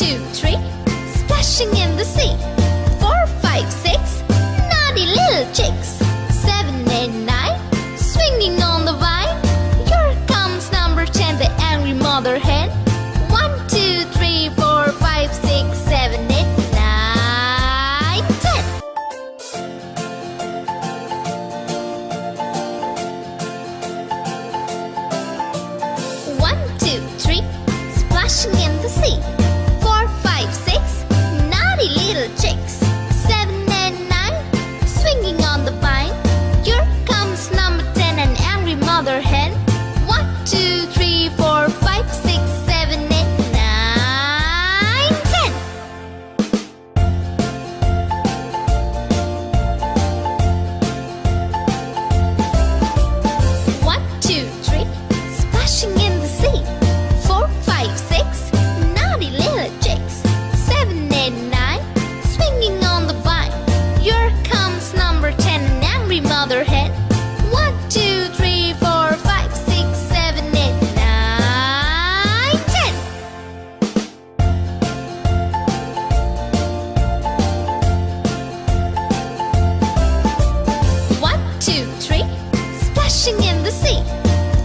2, 3, splashing in the sea. 4, 5, 6, naughty little chicks. 7, 8, 9, swinging on the vine. Here comes number 10, the angry mother hen. 1, 2, 3, 4, 5, 6, 7, 8, 9, 10. 1, 2, 3, splashing in the sea. 4, 5, 6, naughty little chicks. 7, 8, 9, swinging on the vine. Here comes number 10, an angry mother hen. 1, 2, 3, 4, 5, 6, 7, 8, 9, 10. 1, 2, 3, splashing in the sea. 4, 5, 6, naughty little chicks. 7, 8, 9, swinging on the vine. Here comes number 10, an angry mother hen. 1, 2, 3, 4, 5, 6, 7, 8, 9, 10. 1, 2, 3, splashing in the sea.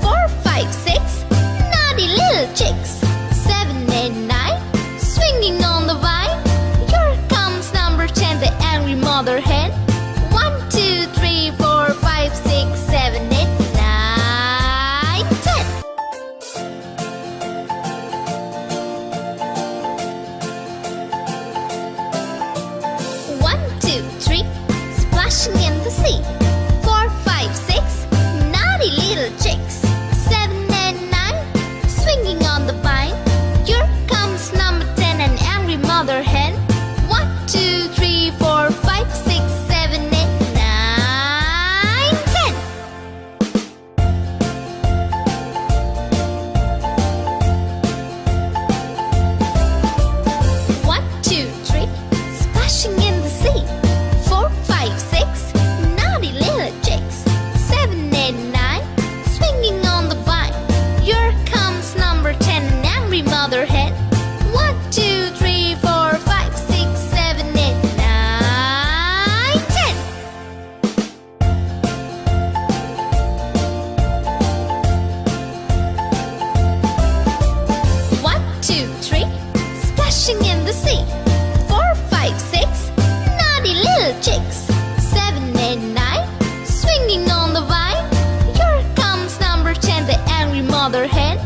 4, 5, 6, naughty little chicks. 7, 8, 9, swinging on the vine. Here comes number 10, the angry mother hen. 1, 2, 3, 4, 5, 6, 7, 8, 9, 10. 1, 2, 3, splashing in the sea. 4, 5, 6, naughty little chicks. 7, 8, 9, swinging on the vine. Here comes number 10, an angry mother hen. 1, 2, 3, 4, 5, 6, 7, 8, 9, 10. 1, 2, 3, splashing in the sea. 4, 5, 6, naughty little chicks. 7, 8, 9, swinging on the vine. Here comes number 10, an angry mother hen. 1, 2, 3, 4, 5, 6, 7, 8, 9, 10. 1, 2, 3, splashing in the sea. 4, 5, 6, naughty little chicks. 7, 8, 9, swinging on the vine. Here comes number 10, the angry mother hen.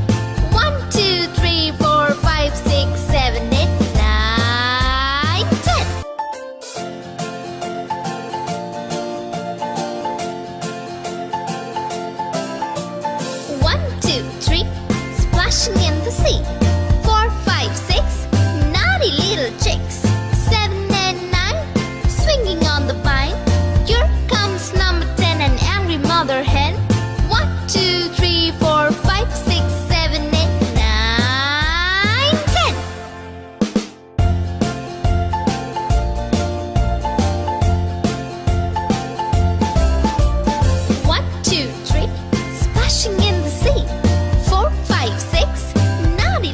1, 2, 3, 4, 5, 6, 7, 8, 9, 10. 1, 2, 3, splashing in the sea. 4, 5, 6, naughty little chicks. 7, 8, 9, swinging on the vine. Here comes number 10, an angry mother hen. 1, 2, 3, 4, 5, 6, 7, 8, 9, 10. 1, 2, 3, splashing in the sea. 4, 5, 6, naughty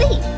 sea.